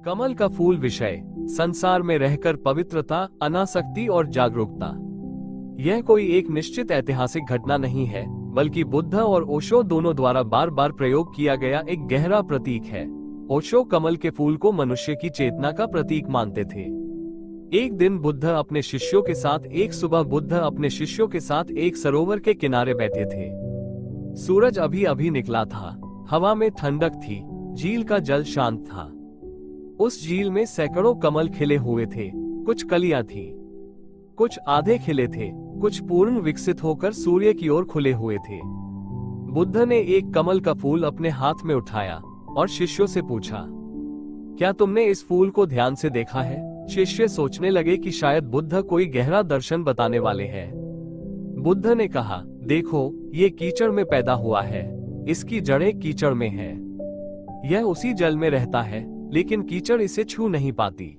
कमल का फूल विषय, संसार में रहकर पवित्रता, अनासक्ति और जागरूकता। यह कोई एक निश्चित ऐतिहासिक घटना नहीं है, बल्कि बुद्ध और ओशो दोनों द्वारा बार बार प्रयोग किया गया एक गहरा प्रतीक है। ओशो कमल के फूल को मनुष्य की चेतना का प्रतीक मानते थे। एक दिन बुद्ध अपने शिष्यों के साथ एक सरोवर के किनारे बैठे थे। सूरज अभी अभी निकला था, हवा में ठंडक थी, झील का जल शांत था। उस झील में सैकड़ों कमल खिले हुए थे। कुछ कलियां थी, कुछ आधे खिले थे, कुछ पूर्ण विकसित होकर सूर्य की ओर खुले हुए थे। बुद्ध ने एक कमल का फूल अपने हाथ में उठाया और शिष्यों से पूछा, क्या तुमने इस फूल को ध्यान से देखा है? शिष्य सोचने लगे कि शायद बुद्ध कोई गहरा दर्शन बताने वाले हैं। बुद्ध ने कहा, देखो, ये कीचड़ में पैदा हुआ है, इसकी जड़ें कीचड़ में हैं। यह उसी जल में रहता है, लेकिन कीचड़ इसे छू नहीं पाती।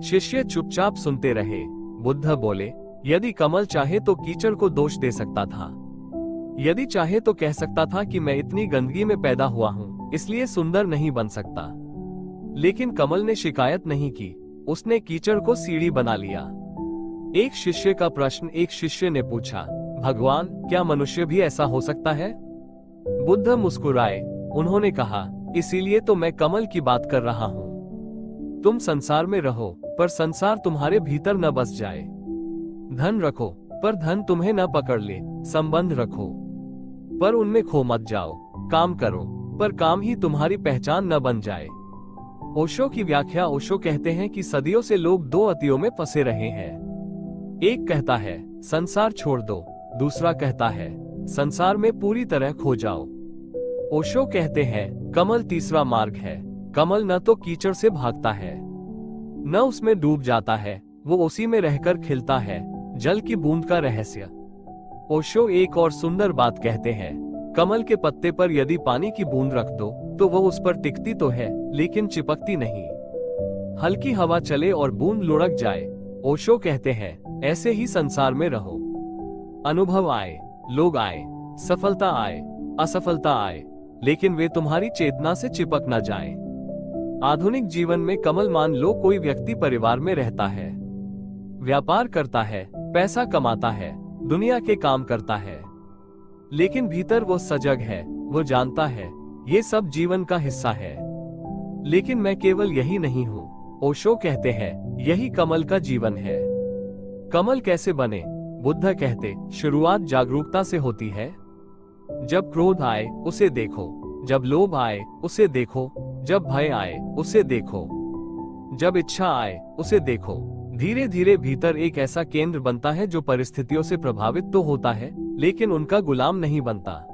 शिष्य चुपचाप सुनते रहे। बुद्ध बोले, यदि कमल चाहे तो कीचड़ को दोष दे सकता था। यदि चाहे तो कह सकता था कि मैं इतनी गंदगी में पैदा हुआ हूँ, इसलिए सुंदर नहीं बन सकता। लेकिन कमल ने शिकायत नहीं की, उसने कीचड़ को सीढ़ी बना लिया। एक शिष्य का प्रश्न एक शिष्य ने पूछा, भगवान, क्या मनुष्य भी ऐसा हो सकता है? बुद्ध मुस्कुराए। उन्होंने कहा, इसीलिए तो मैं कमल की बात कर रहा हूँ। तुम संसार में रहो, पर संसार तुम्हारे भीतर न बस जाए। धन रखो, पर धन तुम्हें न पकड़ ले। संबंध रखो, पर उनमें खो मत जाओ। काम करो, पर काम ही तुम्हारी पहचान न बन जाए। ओशो की व्याख्या। ओशो कहते हैं कि सदियों से लोग दो अतियों में फंसे रहे हैं। एक कहता है, संसार छोड़ दो, दूसरा कहता है, संसार में पूरी तरह खो जाओ। ओशो कहते हैं, कमल तीसरा मार्ग है। कमल न तो कीचड़ से भागता है, न उसमें डूब जाता है, वो उसी में रहकर खिलता है, जल की बूंद का रहस्य। ओशो एक और सुंदर बात कहते हैं, कमल के पत्ते पर यदि पानी की बूंद रख दो तो वो उस पर टिकती तो है, लेकिन चिपकती नहीं। हल्की हवा चले और बूंद लुढ़क जाए। ओशो कहते हैं, ऐसे ही संसार में रहो। अनुभव आए, लोग आए, सफलता आए, असफलता आए, लेकिन वे तुम्हारी चेतना से चिपक न जाएं। आधुनिक जीवन में कमल, मान लो कोई व्यक्ति परिवार में रहता है, व्यापार करता है, पैसा कमाता है, दुनिया के काम करता है, लेकिन भीतर वो सजग है। वो जानता है ये सब जीवन का हिस्सा है। लेकिन मैं केवल यही नहीं हूँ। ओशो कहते हैं, यही कमल का जीवन है। कमल कैसे बने? बुद्ध कहते, शुरुआत जागरूकता से होती है। जब क्रोध आए उसे देखो, जब लोभ आए उसे देखो, जब भय आए उसे देखो, जब इच्छा आए उसे देखो। धीरे धीरे भीतर एक ऐसा केंद्र बनता है जो परिस्थितियों से प्रभावित तो होता है, लेकिन उनका गुलाम नहीं बनता।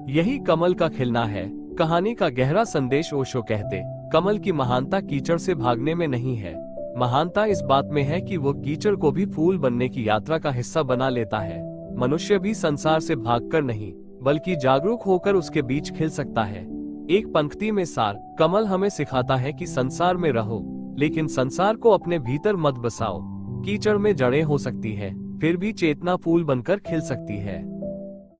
यही कमल का खिलना है। कहानी का गहरा संदेश। ओशो कहते, कमल की महानता कीचड़ से भागने में नहीं है। महानता इस बात में है कि वो कीचड़ को भी फूल बनने की यात्रा का हिस्सा बना लेता है। मनुष्य भी संसार से भागकर नहीं, बल्कि जागरूक होकर उसके बीच खिल सकता है। एक पंक्ति में सार, कमल हमें सिखाता है कि संसार में रहो, लेकिन संसार को अपने भीतर मत बसाओ। कीचड़ में जड़ें हो सकती है, फिर भी चेतना फूल बनकर खिल सकती है।